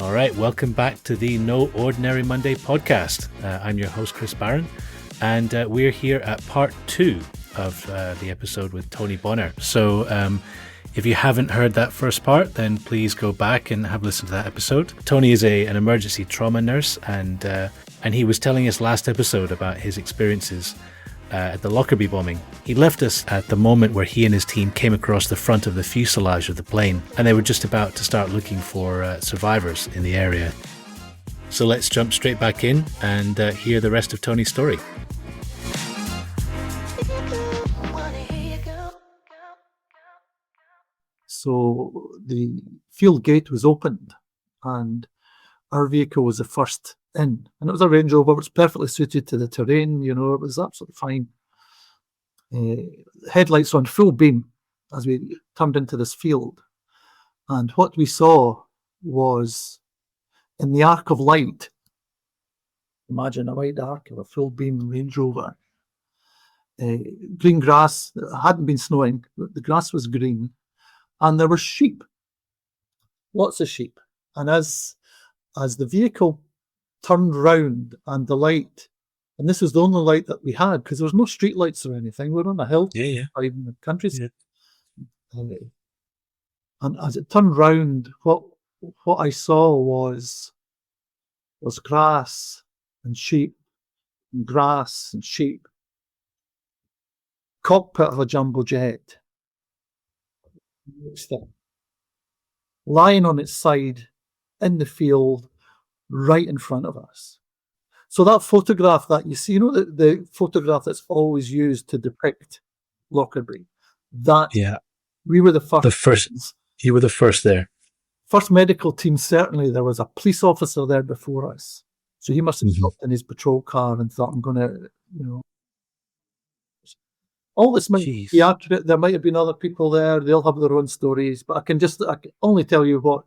All right, welcome back to the No Ordinary Monday podcast. I'm your host, Chris Barron, and we're here at part 2 of the episode with Tony Bonner. So if you haven't heard that first part, then please go back and have a listen to that episode. Tony is an emergency trauma nurse, and he was telling us last episode about his experiences at the Lockerbie bombing. He left us at the moment where he and his team came across the front of the fuselage of the plane, and they were just about to start looking for survivors in the area. So let's jump straight back in and hear the rest of Tony's story. So the field gate was opened and our vehicle was the first in. And it was a Range Rover. It was perfectly suited to the terrain, it was absolutely fine. Headlights on full beam as we turned into this field. And what we saw was in the arc of light, imagine a wide arc of a full beam Range Rover, green grass. It hadn't been snowing, but the grass was green. And there were sheep, lots of sheep. And as the vehicle turned round and the light, and this was the only light that we had because there was no street lights or anything. We were on a hill, or even the countryside. Yeah. And as it turned round, what I saw was grass and sheep, and grass and sheep. Cockpit of a jumbo jet, lying on its side in the field right in front of us. So that photograph that you see, the photograph that's always used to depict Lockerbie, we were the first. You were the first there. First medical team, certainly. There was a police officer there before us. So he must have stopped in his patrol car and thought, I'm going to, all this might be accurate. There might have been other people there. They'll have their own stories. But I can only tell you what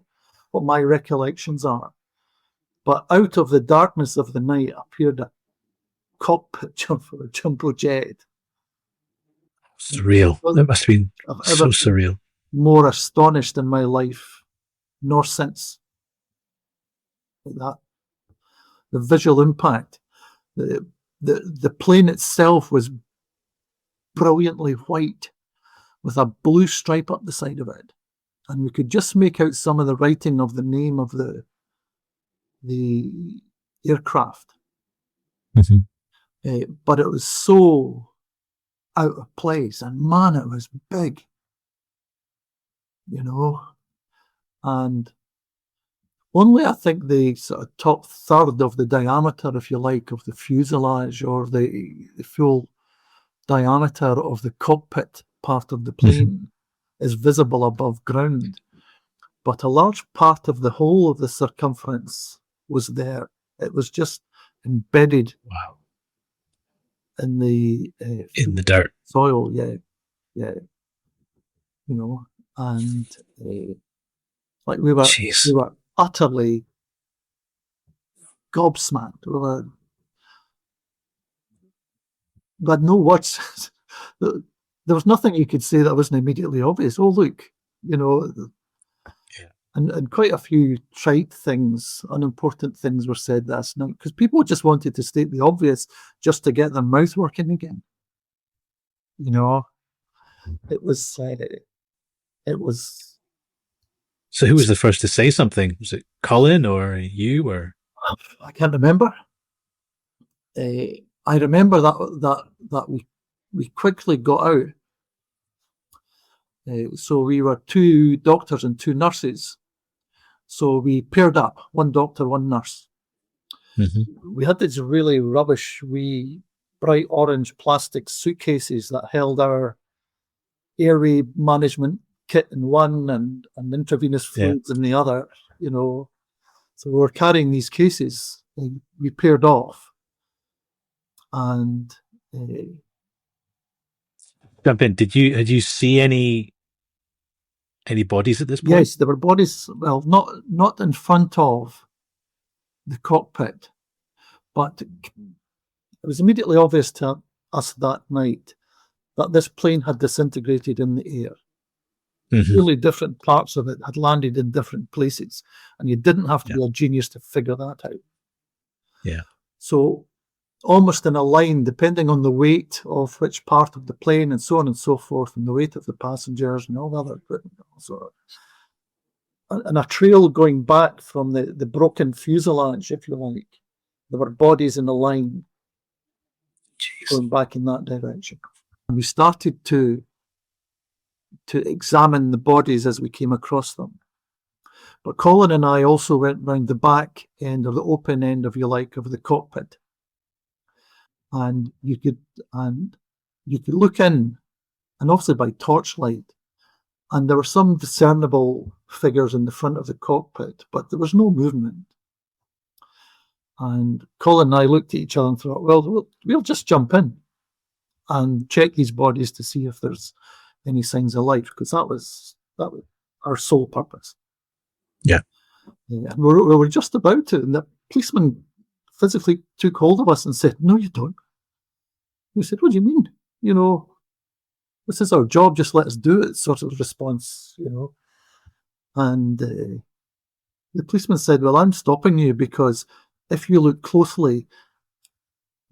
my recollections are. But out of the darkness of the night appeared a cockpit for a jumbo jet. Surreal. That must have been so surreal. More astonished in my life, nor since. Like that. The visual impact. The plane itself was brilliantly white with a blue stripe up the side of it. And we could just make out some of the writing of the name of the aircraft. But it was so out of place, and man, it was big, and only I think the sort of top third of the diameter, if you like, of the fuselage or the full diameter of the cockpit part of the plane is visible above ground. But a large part of the whole of the circumference was there. It was just embedded in the dirt soil, and like we were utterly gobsmacked. We had no words. There was nothing you could say that wasn't immediately obvious. Oh, look, And quite a few trite things, unimportant things were said last night because people just wanted to state the obvious just to get their mouth working again. It was. So who was the first to say something? Was it Colin or you or? I can't remember. I remember that we quickly got out. So we were 2 doctors and 2 nurses. So we paired up, 1 doctor, 1 nurse. We had these really rubbish, wee bright orange plastic suitcases that held our airway management kit in one and intravenous fluids in the other, So we were carrying these cases. And we paired off. And jump in. Had you see any bodies at this point? Yes, there were bodies. Well, not in front of the cockpit, but it was immediately obvious to us that night that this plane had disintegrated in the air. Really different parts of it had landed in different places, and you didn't have to Yeah. be a genius to figure that out. Yeah. So almost in a line, depending on the weight of which part of the plane and so on and so forth, and the weight of the passengers and all the other equipment. So, and a trail going back from the broken fuselage, if you like. There were bodies in a line going back in that direction. And we started to examine the bodies as we came across them. But Colin and I also went round the back end, or the open end, if you like, of the cockpit. And you could look in, and obviously by torchlight, and there were some discernible figures in the front of the cockpit, but there was no movement. And Colin and I looked at each other and thought, well, we'll just jump in and check these bodies to see if there's any signs of life, because that was our sole purpose. Yeah. And we were just about to, and the policeman physically took hold of us and said, "No, you don't." We said, "What do you mean? You know, this is our job, just let us do it," sort of response, you know. And the policeman said, "Well, I'm stopping you because if you look closely,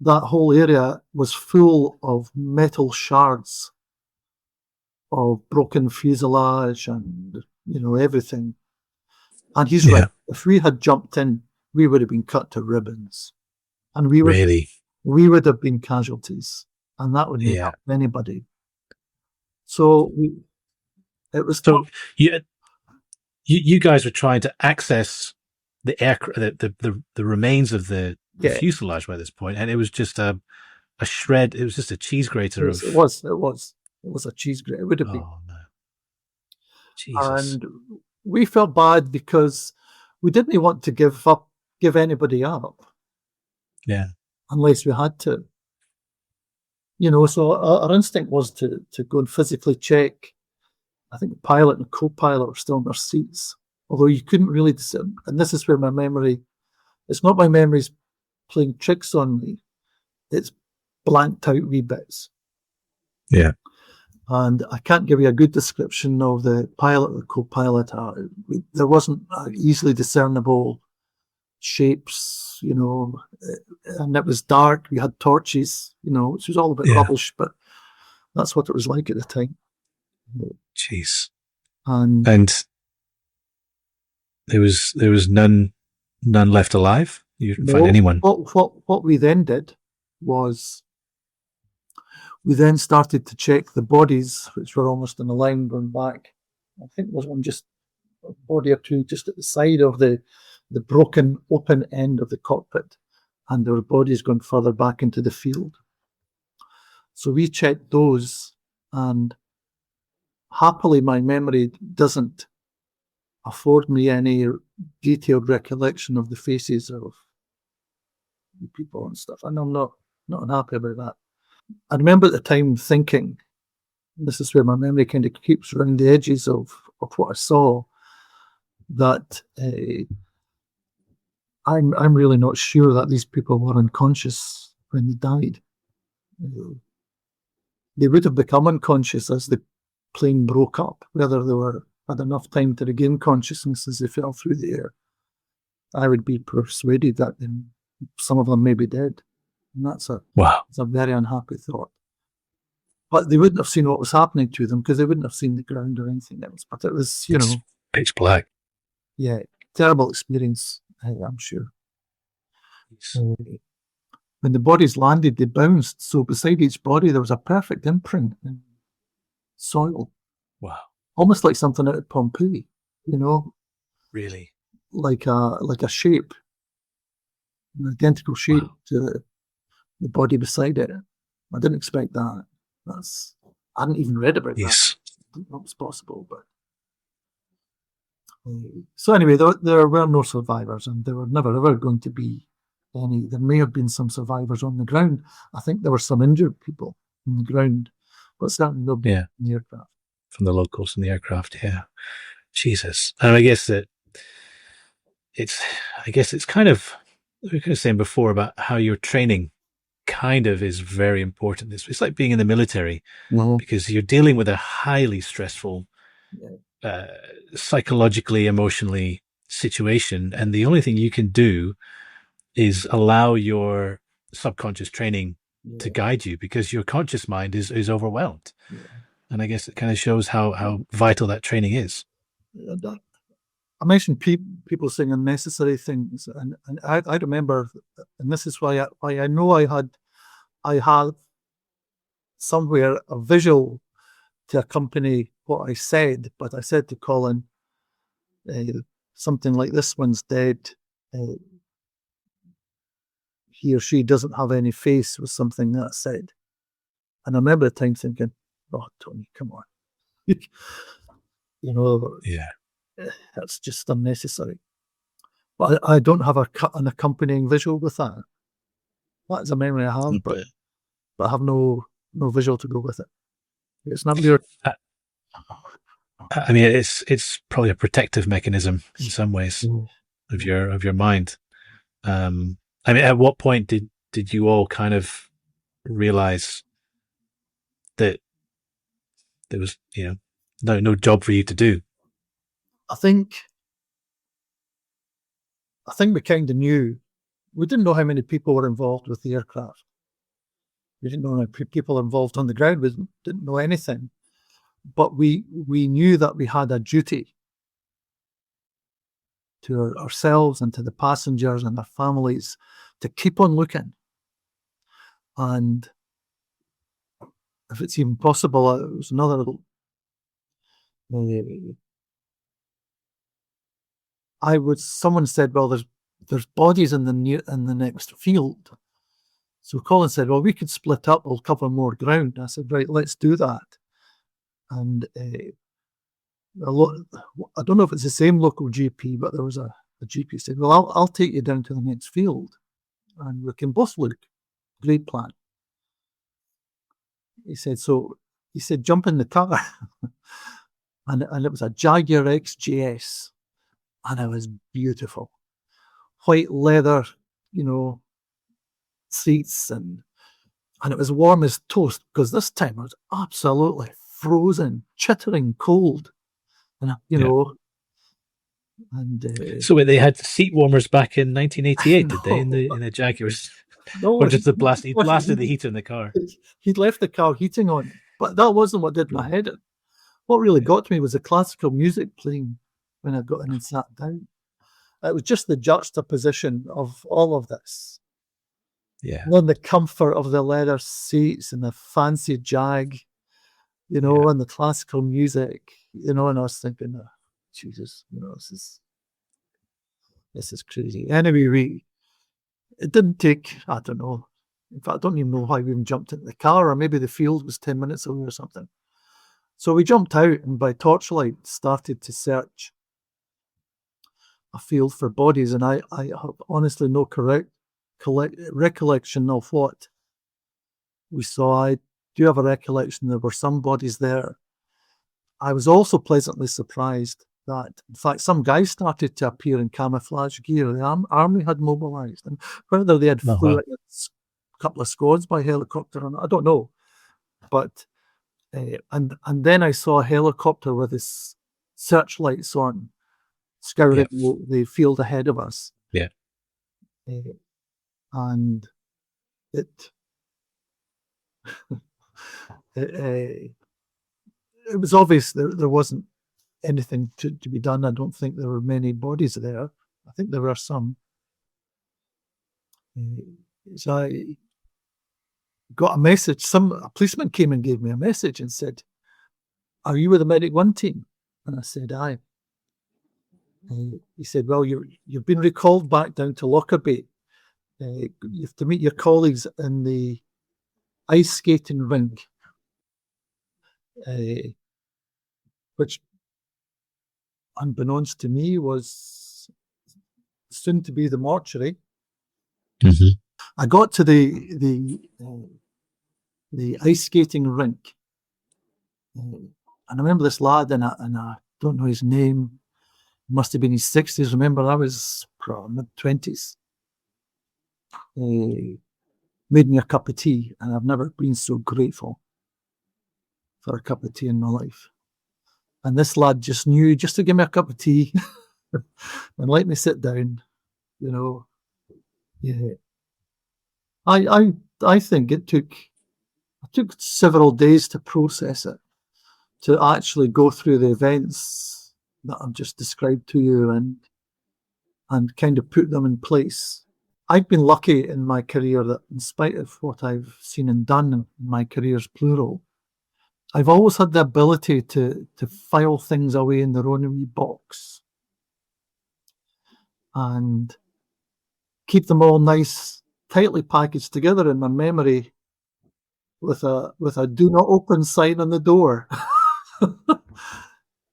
that whole area was full of metal shards of broken fuselage and, you know, everything." And he's right. If we had jumped in, we would have been cut to ribbons. And we would have been casualties. And that would not help anybody. So it was... So you guys were trying to access the the remains of the fuselage by this point, and it was just a shred. It was just a cheese grater. It was a cheese grater. It would have been. Oh no! Jesus. And we felt bad because we didn't want to give anybody up. Yeah. Unless we had to. You know, so our instinct was to go and physically check. I think the pilot and co-pilot were still in their seats, although you couldn't really discern. And this is where my memory, it's not my memories playing tricks on me, it's blanked out wee bits. Yeah. And I can't give you a good description of the pilot or the co-pilot. There wasn't easily discernible shapes, you know, and it was dark. We had torches, you know, which was all a bit rubbish, but that's what it was like at the time. Jeez. And there was none left alive? You didn't find anyone? What we then did was we then started to check the bodies, which were almost in a line going back. I think there was one just a body or two just at the side of the broken open end of the cockpit, and there were bodies going further back into the field. So we checked those, and happily my memory doesn't afford me any detailed recollection of the faces of the people and stuff, and I'm not unhappy about that. I remember at the time thinking, this is where my memory kind of keeps around the edges of what I saw, that I'm really not sure that these people were unconscious when they died. They would have become unconscious as the plane broke up, whether they had enough time to regain consciousness as they fell through the air. I would be persuaded that some of them maybe did. And that's a very unhappy thought. But they wouldn't have seen what was happening to them because they wouldn't have seen the ground or anything else. But it was, you know, pitch black. Yeah, terrible experience, I'm sure. When the bodies landed, they bounced. So beside each body, there was a perfect imprint in soil. Wow. Almost like something out of Pompeii, you know? Really? Like a shape, an identical shape to the body beside it. I didn't expect that. I hadn't even read about that. I didn't know it was possible, but so anyway, there were no survivors, and there were never ever going to be any. There may have been some survivors on the ground. I think there were some injured people on the ground, but certainly nobody in the aircraft. From the locals in the aircraft, Jesus. And I guess that it's kind of, we were saying before about how your training kind of is very important. It's like being in the military, because you're dealing with a highly stressful psychologically, emotionally situation, and the only thing you can do is allow your subconscious training to guide you, because your conscious mind is overwhelmed. And I guess it kind of shows how vital that training is. I mentioned people saying unnecessary things, and I remember, and this is why I know I had somewhere a visual to accompany what I said, but I said to Colin something like, "This one's dead. He or she doesn't have any face," was something that I said. And I remember at the time thinking, "Oh, Tony, come on." Yeah. That's just unnecessary. But I don't have an accompanying visual with that. That is a memory I have, but I have no visual to go with it. It's not your. I mean, it's probably a protective mechanism in some ways of your mind. I mean, at what point did you all kind of realize that there was, no job for you to do? I think we kind of knew. We didn't know how many people were involved with the aircraft. We didn't know how many people involved on the ground. We didn't know anything. But we knew that we had a duty to ourselves and to the passengers and their families to keep on looking. And if it's even possible, it was another someone said, "Well, there's bodies in the next field." So Colin said, "Well, we could split up, we'll cover more ground." I said, "Right, let's do that." And I don't know if it's the same local GP, but there was a GP said, "Well, I'll take you down to the next field and we can both look." Great plan. He said, "Jump in the car." and it was a Jaguar XJS, and it was beautiful. White leather, seats, and it was warm as toast, because this time it was absolutely frozen, chittering cold. And, and so they had seat warmers back in 1988, did they, in the Jaguars? No, or just he blasted the heater in the car? He'd left the car heating on, but that wasn't what did my head in. What really got to me was the classical music playing when I got in and sat down. It was just the juxtaposition of all of this. Yeah. And then the comfort of the leather seats and the fancy Jag, and the classical music, and I was thinking, oh, Jesus, this is crazy. Anyway, it didn't take, I don't know. In fact, I don't even know why we even jumped into the car, or maybe the field was 10 minutes away or something. So we jumped out and by torchlight started to search a field for bodies, and I have honestly no recollection of what we saw. I do have a recollection there were some bodies there. I was also pleasantly surprised that, in fact, some guys started to appear in camouflage gear. The army had mobilised, and whether they had flew a couple of squads by helicopter or not, I don't know. But and then I saw a helicopter with its searchlights on, scouring the field ahead of us. Yeah. And it it was obvious there wasn't anything to be done. I don't think there were many bodies there. I think there were some. So I got a message. A policeman came and gave me a message and said, "Are you with the Medic 1 team?" And I said, "Aye." He said, "Well, you've been recalled back down to Lockerbie. You have to meet your colleagues in the ice skating rink," which, unbeknownst to me, was soon to be the mortuary. Mm-hmm. I got to the ice skating rink, and I remember this lad, and I don't know his name. Must have been his 60s. Remember, I was probably mid-20s. Made me a cup of tea, and I've never been so grateful for a cup of tea in my life. And this lad just knew just to give me a cup of tea and let me sit down, you know. Yeah. I think it took several days to process it, to actually go through the events that I've just described to you and kind of put them in place. I've been lucky in my career that in spite of what I've seen and done in my career's plural, I've always had the ability to file things away in their own wee box and keep them all nice, tightly packaged together in my memory with a do not open sign on the door.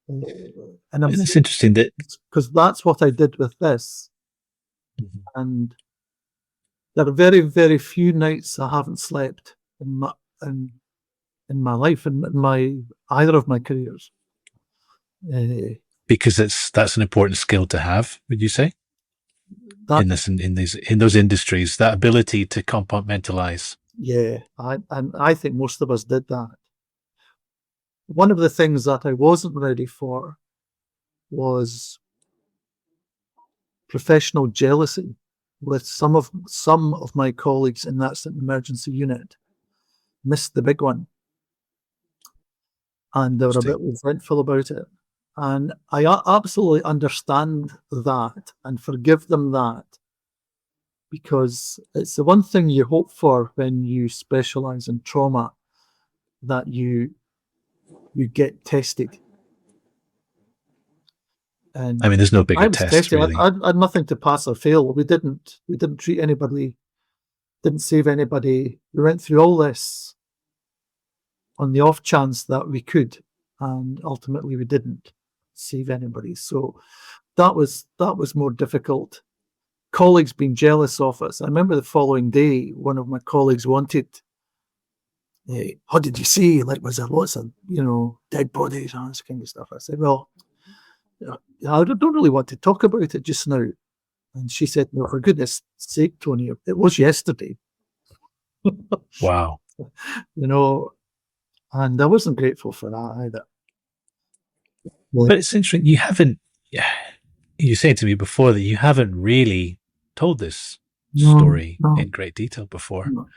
And It's interesting that because that's what I did with this. Mhm. And there are very, very few nights I haven't slept in my life, in my either of my careers. Because that's an important skill to have, would you say? That, In those industries, that ability to compartmentalize. yeah, I think most of us did that. One of the things that I wasn't ready for was professional jealousy with some of my colleagues in that emergency unit. Missed the big one, and they were a bit resentful about it. And I absolutely understand that and forgive them that, because it's the one thing you hope for when you specialize in trauma, that you get tested. And I mean, there's no I bigger was test, tested. really. I had nothing to pass or fail. We didn't treat anybody, didn't save anybody. We went through all this on the off chance that we could, and ultimately we didn't save anybody. So that was more difficult. Colleagues being jealous of us. I remember the following day, one of my colleagues wanted, "What did you see? Like, was there lots of dead bodies and this kind of stuff?" I said, "Well, I don't really want to talk about it just now." And she said, "No, for goodness sake, Tony, it was yesterday." Wow. And I wasn't grateful for that either. But it's interesting. You said to me before that you haven't really told this story in great detail before. No.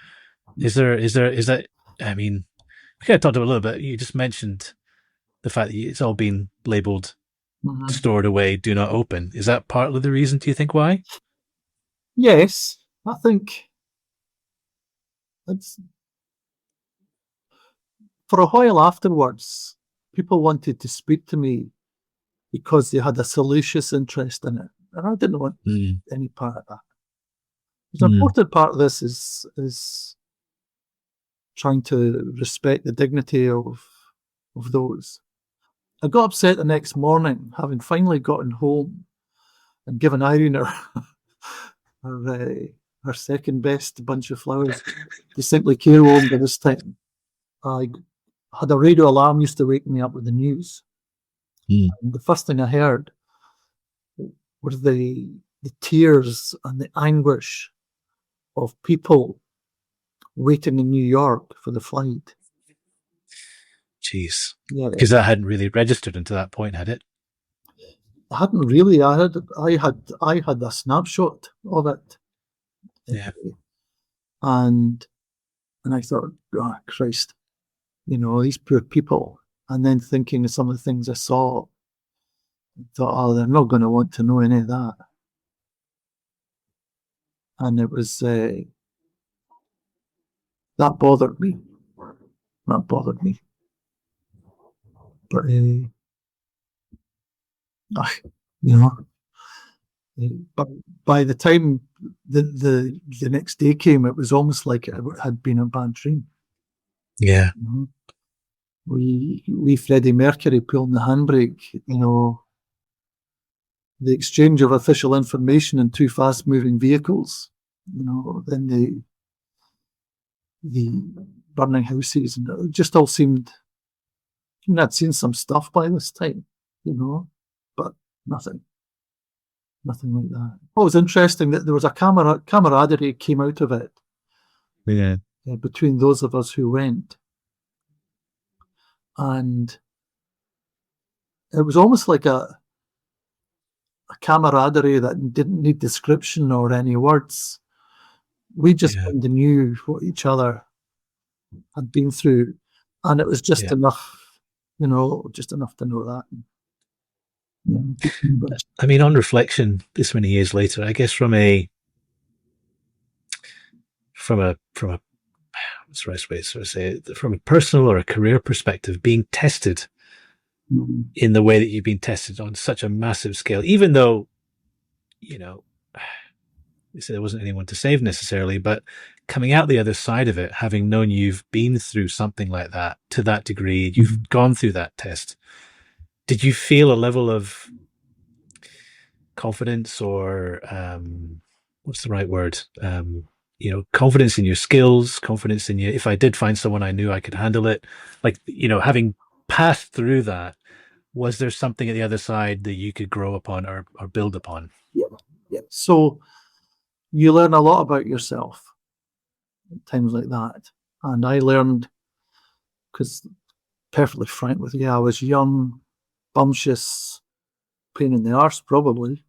Is that, I mean, we kind of talked about a little bit. You just mentioned the fact that it's all been labeled, stored away, do not open. Is that partly the reason, do you think, why? Yes, I think it's for a while afterwards, people wanted to speak to me because they had a salacious interest in it. And I didn't want any part of that. The important part of this is trying to respect the dignity of those. I got upset the next morning, having finally gotten home and given Irene her second best bunch of flowers to simply care home by this time. I had a radio alarm used to wake me up with the news. And the first thing I heard were the tears and the anguish of people waiting in New York for the flight. Jeez. Yeah, because that hadn't really registered until that point, had it? I hadn't really. I had a snapshot of it. Yeah. And I thought, oh, Christ, these poor people. And then thinking of some of the things I saw, I thought, oh, they're not going to want to know any of that. And it was, that bothered me. That bothered me. But, but by the time the next day came, it was almost like it had been a bad dream. Yeah. We Freddie Mercury pulling the handbrake, the exchange of official information in two fast-moving vehicles, then the burning houses, and it just all seemed. I'd seen some stuff by this time, but nothing like that. What was interesting that there was a camaraderie came out of it. Yeah. Between those of us who went, and it was almost like a camaraderie that didn't need description or any words. We just Yeah. kind of knew what each other had been through, and it was just Yeah. enough, just enough to know that. But I mean, on reflection, this many years later, I guess from a what's the right way to say it, from a personal or a career perspective, being tested in the way that you've been tested on such a massive scale, even though, you know, there wasn't anyone to save necessarily, but coming out the other side of it, having known you've been through something like that to that degree, you've gone through that test. Did you feel a level of confidence or what's the right word? Confidence in your skills, confidence in you. If I did find someone I knew I could handle it, like, having passed through that, was there something at the other side that you could grow upon or build upon? yeah. So you learn a lot about yourself at times like that. And I learned, because perfectly frank with you, I was young, bumptious, pain in the arse probably.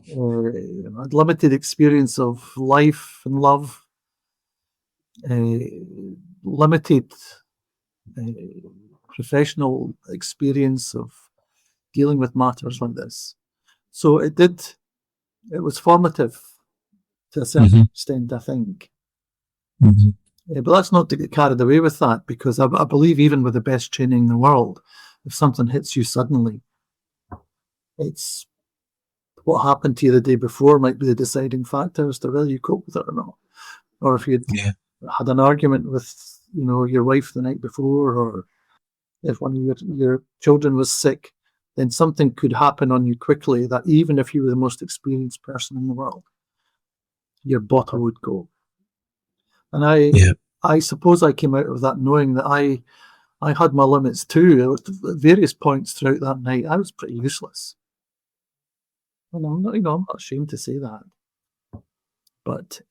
I had limited experience of life and love, limited professional experience of dealing with matters like this. So it was formative to a certain extent, I think. But that's not to get carried away with that, because I believe even with the best training in the world, if something hits you suddenly, it's what happened to you the day before might be the deciding factor as to whether you cope with it or not. Or if you'd had an argument with, your wife the night before, or if one of your children was sick, then something could happen on you quickly that even if you were the most experienced person in the world, your bottle would go. And I suppose I came out of that knowing that I had my limits too. At various points throughout that night, I was pretty useless. And I'm not ashamed to say that. But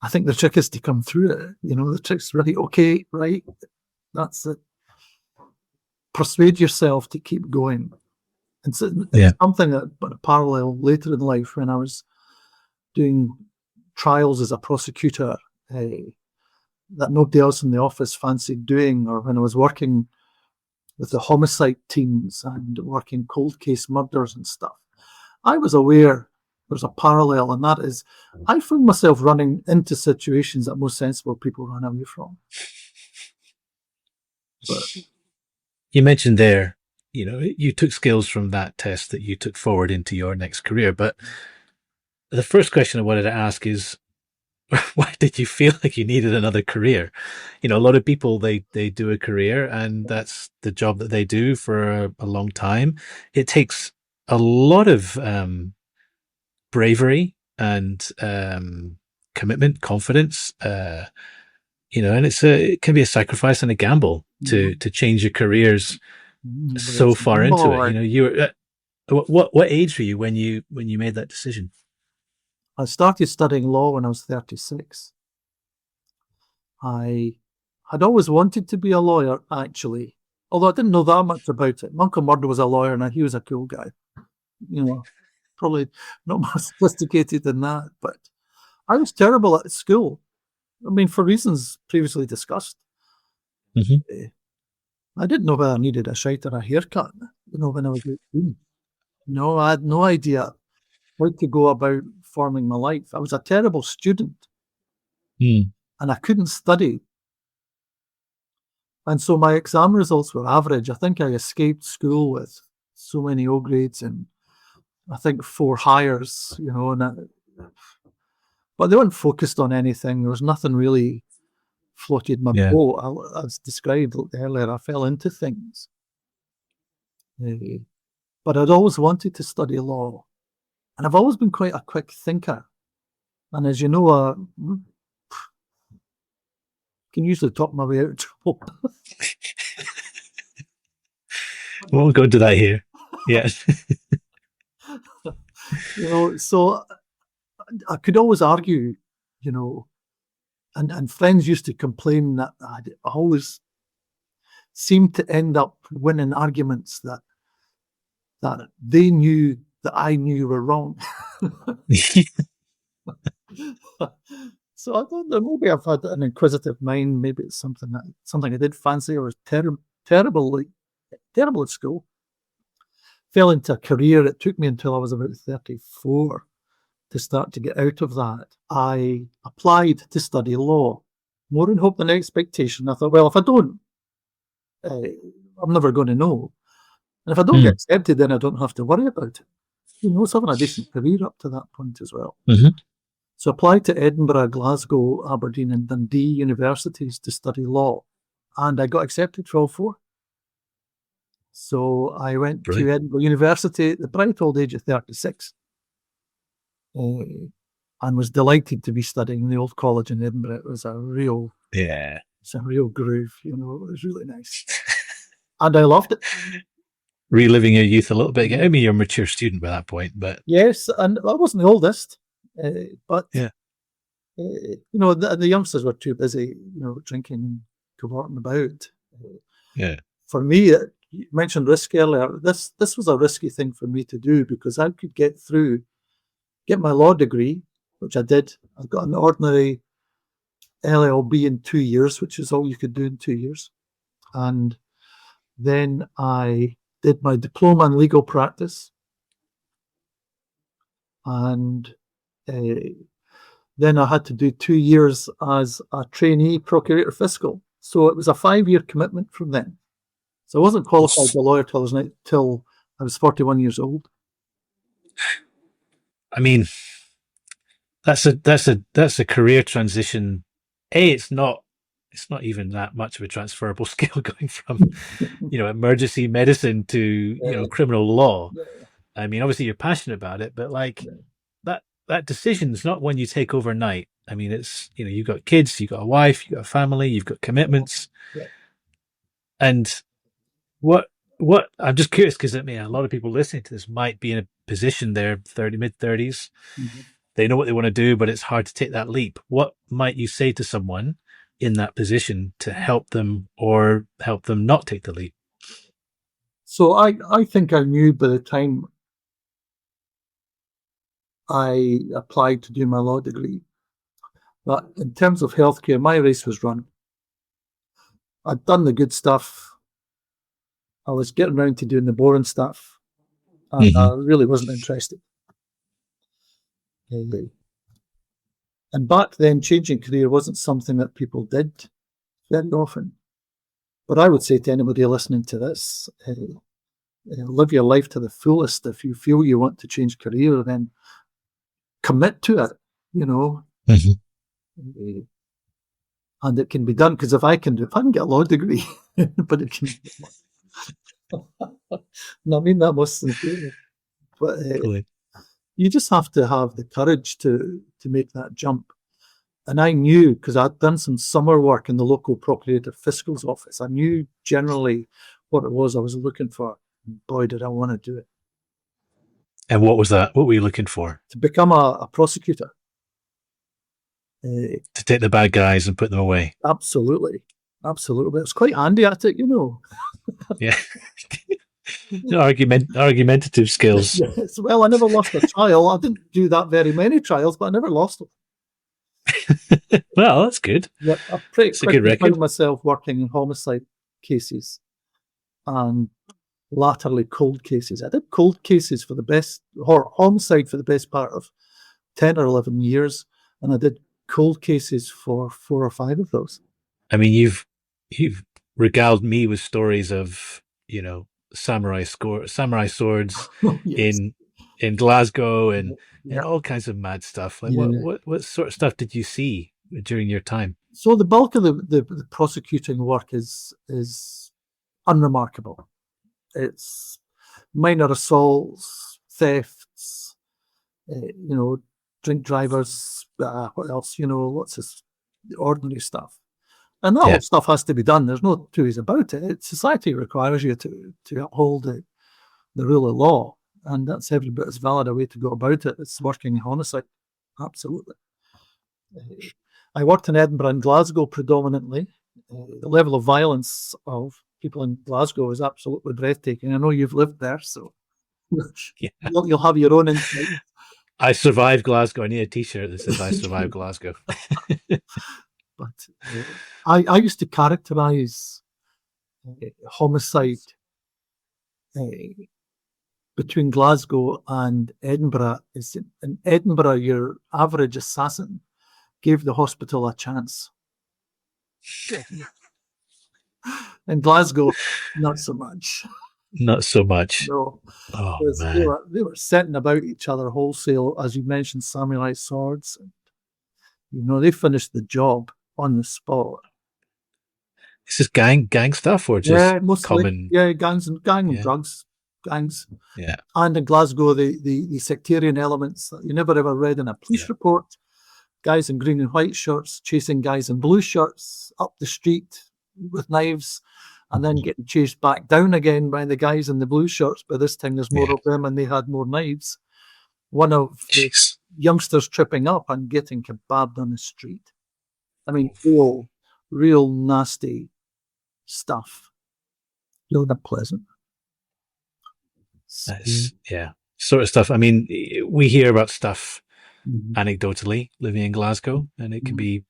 I think the trick is to come through it. The trick's really, okay, right, that's it. Persuade yourself to keep going. It's something that, but a parallel later in life when I was doing trials as a prosecutor, that nobody else in the office fancied doing, or when I was working with the homicide teams and working cold case murders and stuff, I was aware there's a parallel, and that is I found myself running into situations that most sensible people run away from. But you mentioned there, you took skills from that test that you took forward into your next career, but the first question I wanted to ask is, why did you feel like you needed another career? A lot of people, they do a career and that's the job that they do for a long time. It takes a lot of bravery and commitment, confidence, and it can be a sacrifice and a gamble to change your careers so far into it. You were what age were you when you made that decision? I started studying law when I was 36. I had always wanted to be a lawyer, actually, although I didn't know that much about it. My Uncle Murdo was a lawyer, and he was a cool guy. Probably not more sophisticated than that, but I was terrible at school. I mean, for reasons previously discussed. I didn't know whether I needed a shite or a haircut, when I was 18. No, I had no idea how to go about forming my life. I was a terrible student, and I couldn't study. And so my exam results were average. I think I escaped school with so many O grades and I think 4 hires, but they weren't focused on anything. There was nothing really floated my boat. As described earlier, I fell into things. But I'd always wanted to study law. And I've always been quite a quick thinker. And as you know, I can usually talk my way out of trouble. We won't go into that here. Yes. So I could always argue, and friends used to complain that I'd always seemed to end up winning arguments that they knew that I knew were wrong. So I don't know, maybe I've had an inquisitive mind, maybe it's something I did fancy or was terrible at school. Fell into a career. It took me until I was about 34 to start to get out of that. I applied to study law, more in hope than expectation. I thought, well, if I don't, I'm never going to know. And if I don't get accepted, then I don't have to worry about it. You know, it's having a decent career up to that point as well. Mm-hmm. So I applied to Edinburgh, Glasgow, Aberdeen and Dundee universities to study law. And I got accepted for all four. So I went to Edinburgh University at the bright old age of 36. And was delighted to be studying in the old college in Edinburgh. It was a real groove, you know, it was really nice. And I loved it. Reliving your youth a little bit. I mean, you're a mature student by that point, but... Yes, and I wasn't the oldest, but, you know, the youngsters were too busy, you know, drinking, cavorting about. For me, you mentioned risk earlier. This was a risky thing for me to do because I could get my law degree, which I did. I got an ordinary LLB in 2 years, which is all you could do in 2 years. And then I did my diploma in legal practice. And then I had to do 2 years as a trainee procurator fiscal. So it was a 5-year commitment from then. So I wasn't qualified as a lawyer till I was 41 years old. I mean, that's a career transition. It's not even that much of a transferable skill going from, you know, emergency medicine to, you know, criminal law. I mean, obviously you're passionate about it, but like that decision's not one you take overnight. I mean, it's, you know, you've got kids, you've got a wife, you've got a family, you've got commitments. And what I'm just curious, because I mean, a lot of people listening to this might be in a position, they're mid-30s. They know what they want to do, but it's hard to take that leap. What might you say to someone in that position to help them or help them not take the leap? So I think I knew by the time I applied to do my law degree that in terms of healthcare, my race was run. I'd done the good stuff. I was getting around to doing the boring stuff, and I really wasn't interested. And back then, changing career wasn't something that people did very often. But I would say to anybody listening to this, live your life to the fullest. If you feel you want to change career, then commit to it, you know. And it can be done, because if I can get a law degree, but it can I mean that most sincerely. But you just have to have the courage to make that jump. And I knew, because I'd done some summer work in the local procurator fiscal's office, I knew generally what it was I was looking for. And boy, did I want to do it. And what was that? What were you looking for? To become a prosecutor. To take the bad guys and put them away. Absolutely. Absolutely. It was quite handy at it, you know. Yeah. Argumentative skills. Yes. Well, I never lost a trial. I didn't do that very many trials, but I never lost them. Well, that's good. Yeah, I pretty quickly found myself working in homicide cases and latterly cold cases. I did cold cases for the best, or homicide for the best part of 10 or 11 years, and I did cold cases for 4 or 5 of those. I mean, you've regaled me with stories of, you know, samurai swords in Glasgow and all kinds of mad stuff. Like what sort of stuff did you see during your time? So the bulk of the prosecuting work is unremarkable. It's minor assaults, thefts, you know, drink drivers, what else, you know, lots of ordinary stuff. And that whole stuff has to be done. There's no two ways about it. Society requires you to uphold the rule of law. And that's every bit as valid a way to go about it. It's working in homicide. Absolutely. I worked in Edinburgh and Glasgow predominantly. The level of violence of people in Glasgow is absolutely breathtaking. I know you've lived there, so Yeah. you'll have your own insight. I survived Glasgow. I need a T-shirt that says "I survived Glasgow." But I used to characterize homicide between Glasgow and Edinburgh is in Edinburgh, your average assassin gave the hospital a chance. In Glasgow, not so much. Not so much. No, Oh because man, they were setting about each other wholesale, as you mentioned, samurai swords. And, they finished the job on the spot. is this gang stuff or just Yeah, mostly. common? Yeah, gang and Yeah, drugs, gangs. yeah, And in Glasgow, the sectarian elements that you never ever read in a police yeah. report. Guys in green and white shirts chasing guys in blue shirts up the street with knives, and then getting chased back down again by the guys in the blue shirts. But this time there's more Yeah. of them and they had more knives. One of the Jeez. youngsters tripping up and getting kebabbed on the street. I mean, real nasty stuff. Really not pleasant. That's sort of stuff. I mean, we hear about stuff Mhm. anecdotally living in Glasgow, and it can be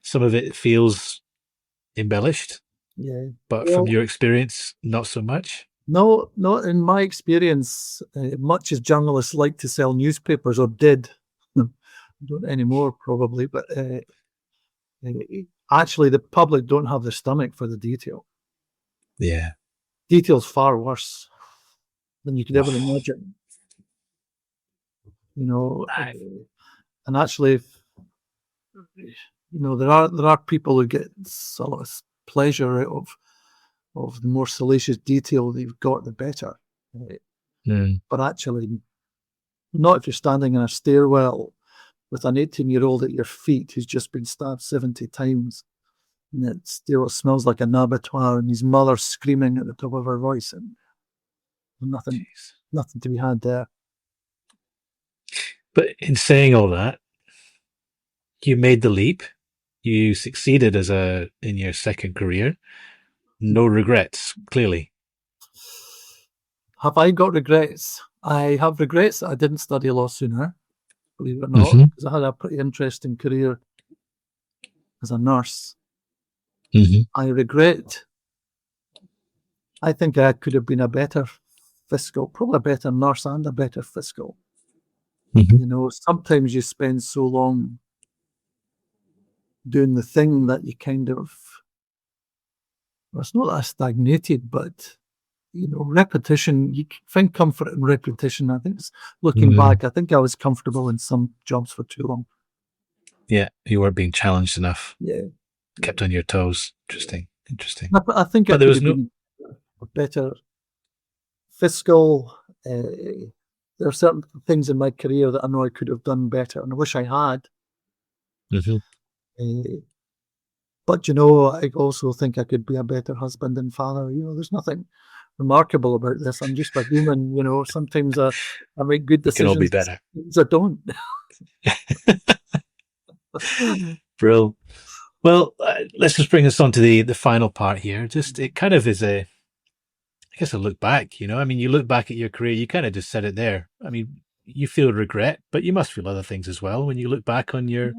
some of it feels embellished, Yeah. but Well, from your experience, not so much. no, not in my experience. Much as journalists like to sell newspapers, or did, don't anymore probably, but actually the public don't have the stomach for the detail. Yeah. Detail's far worse than you could ever imagine. And actually, there are people who get solace, pleasure out of the more salacious detail they've got, the better. But actually, not if you're standing in a stairwell with an 18-year-old at your feet who's just been stabbed 70 times, and that stairwell smells like an abattoir, and his mother screaming at the top of her voice, and nothing to be had there. But in saying all that, you made the leap. You succeeded in your second career. No regrets, clearly. Have I got regrets? I have regrets that I didn't study law sooner, believe it or not, because I had a pretty interesting career as a nurse. I regret, I think I could have been a better fiscal, probably a better nurse and a better fiscal. Sometimes you spend so long doing the thing that you kind of, well, it's not that I stagnated, but repetition, you find comfort in repetition. I think looking back, I think I was comfortable in some jobs for too long. Yeah, you weren't being challenged enough. Yeah. Kept on your toes. Interesting. I think I could have been a better fiscal. There are certain things in my career that I know I could have done better, and I wish I had. But I also think I could be a better husband and father. There's nothing remarkable about this. I'm just a human. Sometimes I make good decisions. Can all be better. I don't. Brill. Well, let's just bring us on to the final part here. Just it kind of is I guess a look back. I mean, you look back at your career. You kind of just said it there. I mean, you feel regret, but you must feel other things as well when you look back on your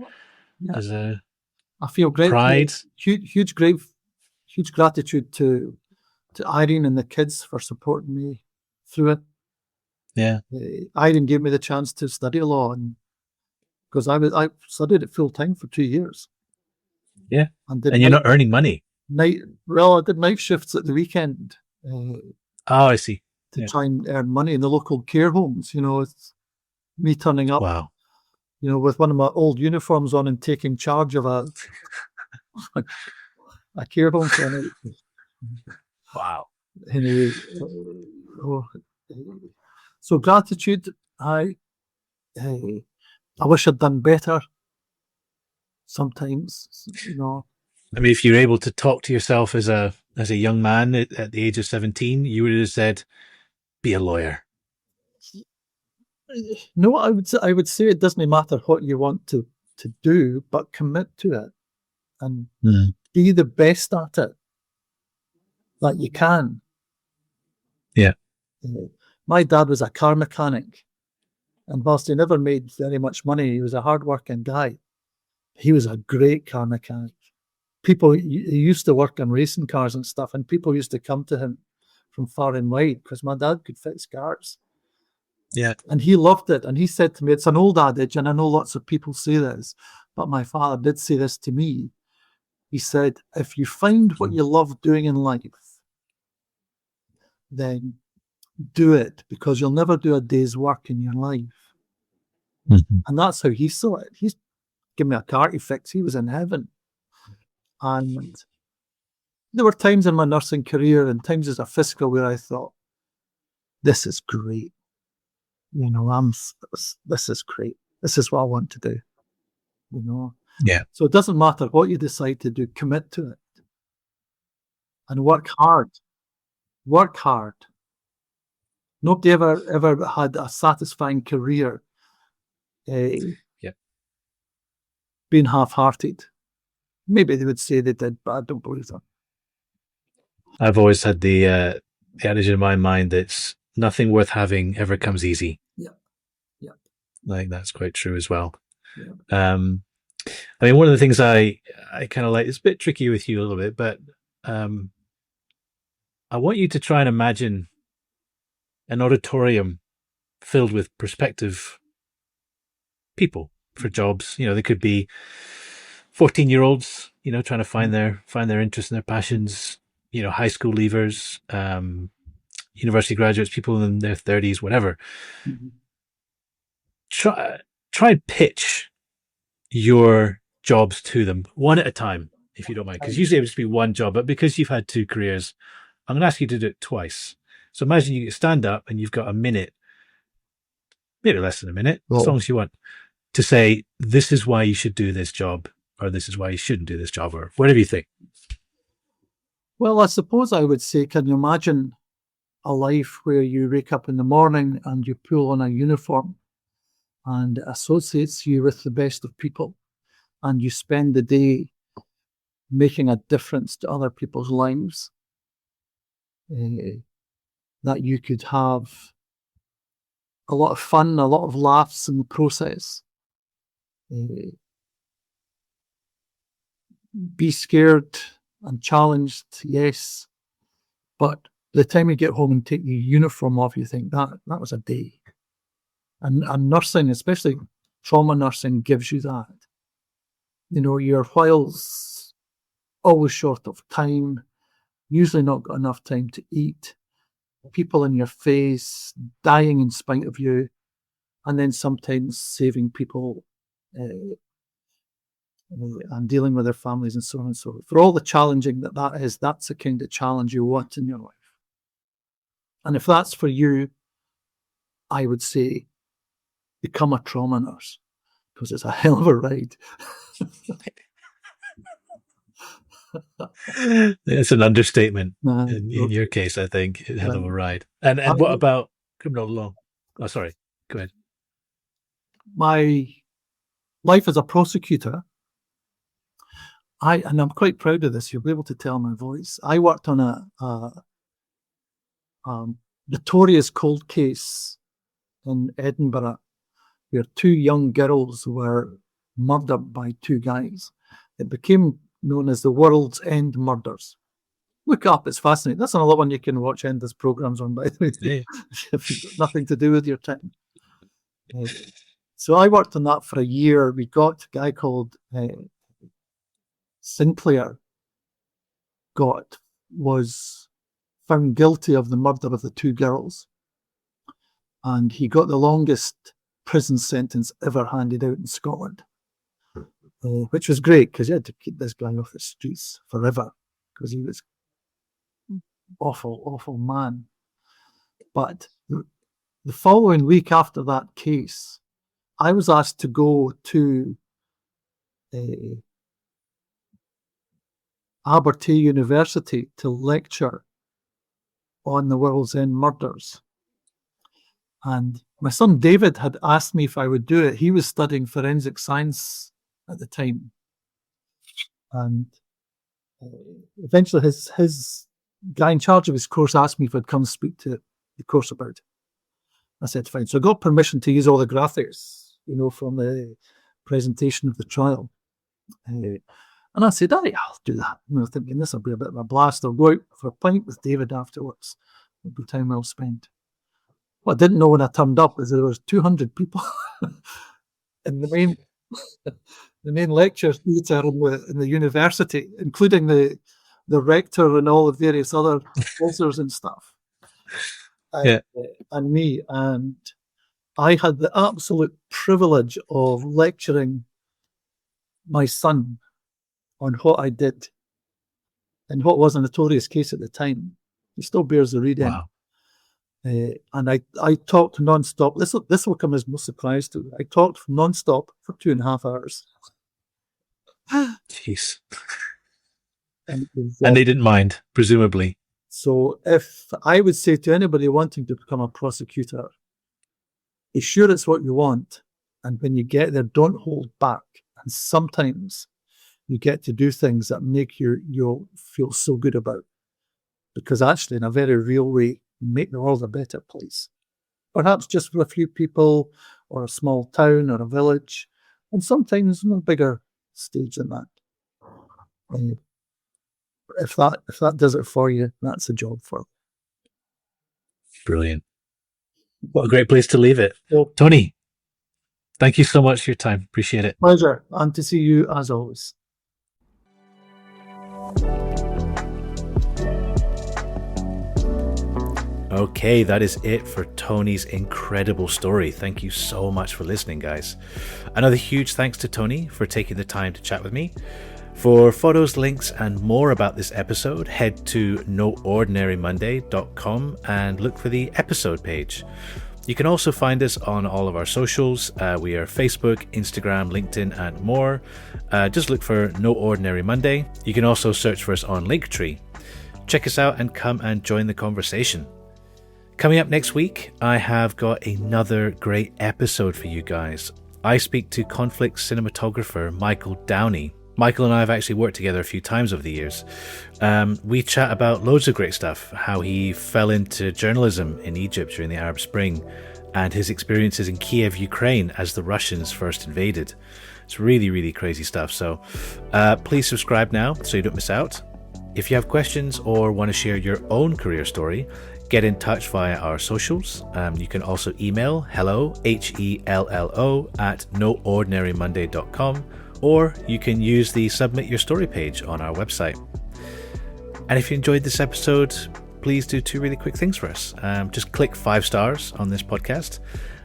I feel great. Pride. Huge gratitude to Irene and the kids for supporting me through it. Yeah. Irene gave me the chance to study law, and because I studied it full time for 2 years. Yeah. And you're not earning money. I did night shifts at the weekend. I see. To try and earn money in the local care homes. It's me turning up. Wow. With one of my old uniforms on and taking charge of a care home for a night. Wow. Anyway, so gratitude. I wish I'd done better. Sometimes, I mean, if you're able to talk to yourself as a young man at the age of 17, you would have said, "Be a lawyer." No, I would say it doesn't matter what you want to do, but commit to it and be the best at it. that you can. Yeah. My dad was a car mechanic, and whilst he never made very much money, he was a hard-working guy. He was a great car mechanic. He used to work on racing cars and stuff, and people used to come to him from far and wide because my dad could fix cars. Yeah. And he loved it. And he said to me, it's an old adage, and I know lots of people say this, but my father did say this to me. He said, if you find what you love doing in life, then do it, because you'll never do a day's work in your life. Mm-hmm. And that's how he saw it. He's given me a car to fix. He was in heaven. And there were times in my nursing career and times as a physical where I thought, this is great. You know, this is great. This is what I want to do. You know? Yeah. So it doesn't matter what you decide to do, commit to it. And work hard. Work hard. Nobody ever had a satisfying career being half-hearted. Maybe they would say they did, but I don't believe that. I've always had the adage in my mind that's nothing worth having ever comes easy. Yeah. Yeah. Like, that's quite true as well. Yeah. I mean, one of the things I kind of like, it's a bit tricky with you a little bit, but I want you to try and imagine an auditorium filled with prospective people for jobs. You know, they could be 14-year-olds, you know, trying to find their interests and their passions, you know, high school leavers, university graduates, people in their 30s, whatever. Mm-hmm. Try and pitch your jobs to them one at a time, if you don't mind, because usually it would just be one job, but because you've had two careers, I'm going to ask you to do it twice. So imagine you stand up and you've got a minute, maybe less than a minute, as long as you want, to say, this is why you should do this job, or this is why you shouldn't do this job, or whatever you think. Well, I suppose I would say, can you imagine a life where you wake up in the morning and you pull on a uniform and it associates you with the best of people, and you spend the day making a difference to other people's lives, that you could have a lot of fun, a lot of laughs in the process, be scared and challenged, yes, but by the time you get home and take your uniform off, you think that was a day. And nursing, especially trauma nursing, gives you that. You know, your while's always short of time, usually not got enough time to eat, people in your face, dying in spite of you, and then sometimes saving people and dealing with their families and so on and so forth. For all the challenging that is, that's the kind of challenge you want in your life. And if that's for you, I would say become a trauma nurse, because it's a hell of a ride. It's an understatement in your case, I think. Hell of a ride. And what about criminal law? Oh, sorry. Go ahead. My life as a prosecutor, and I'm quite proud of this, you'll be able to tell my voice. I worked on a notorious cold case in Edinburgh where two young girls were murdered by two guys. It became known as the World's End Murders. Look up, it's fascinating. That's another one you can watch endless programs on, by the way, if you've got nothing to do with your time. So I worked on that for a year. We got a guy called Sinclair was found guilty of the murder of the two girls, and he got the longest prison sentence ever handed out in Scotland, which was great because you had to keep this guy off the streets forever because he was awful man. But the following week after that case, I was asked to go to Abertay University to lecture on the World's End Murders. And my son David had asked me if I would do it. He was studying forensic science at the time. And eventually his guy in charge of his course asked me if I'd come speak to the course about it. I said, fine. So I got permission to use all the graphics, from the presentation of the trial. And I said, I'll do that. Thinking this will be a bit of a blast. I'll go out for a pint with David afterwards. It'll be time well spent. What I didn't know when I turned up is there was 200 people in the main lecture theatre in the university, including the rector and all the various other professors and stuff. And me. And I had the absolute privilege of lecturing my son on what I did in what was a notorious case at the time. He still bears the reading. Wow. And I talked non-stop. This will come as no surprise to you. I talked non-stop for 2.5 hours. Jeez. And they didn't mind, presumably. So if I would say to anybody wanting to become a prosecutor, be sure it's what you want. And when you get there, don't hold back. And sometimes you get to do things that make you'll feel so good about. Because actually, in a very real way, make the world a better place. Perhaps just for a few people, or a small town, or a village, and sometimes on a bigger stage than that. If that does it for you, that's a job for you. Brilliant. What a great place to leave it. Yep. Tony, thank you so much for your time. Appreciate it. Pleasure. And to see you as always. Okay, that is it for Tony's incredible story. Thank you so much for listening, guys. Another huge thanks to Tony for taking the time to chat with me. For photos, links, and more about this episode, head to noordinarymonday.com and look for the episode page. You can also find us on all of our socials. We are Facebook, Instagram, LinkedIn, and more. Just look for No Ordinary Monday. You can also search for us on Linktree. Check us out and come and join the conversation. Coming up next week, I have got another great episode for you guys. I speak to conflict cinematographer Michael Downey. Michael and I have actually worked together a few times over the years. We chat about loads of great stuff, how he fell into journalism in Egypt during the Arab Spring, and his experiences in Kiev, Ukraine, as the Russians first invaded. It's really, really crazy stuff. So please subscribe now so you don't miss out. If you have questions or want to share your own career story, get in touch via our socials. You can also email hello, HELLO, at noordinarymonday.com, or you can use the submit your story page on our website. And if you enjoyed this episode, please do 2 really quick things for us. Just click 5 stars on this podcast.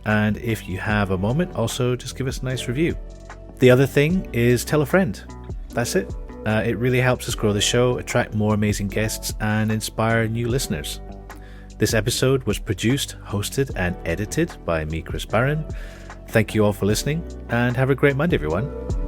And if you have a moment, also just give us a nice review. The other thing is tell a friend. That's it. It really helps us grow the show, attract more amazing guests, and inspire new listeners. This episode was produced, hosted, and edited by me, Chris Barron. Thank you all for listening, and have a great Monday, everyone.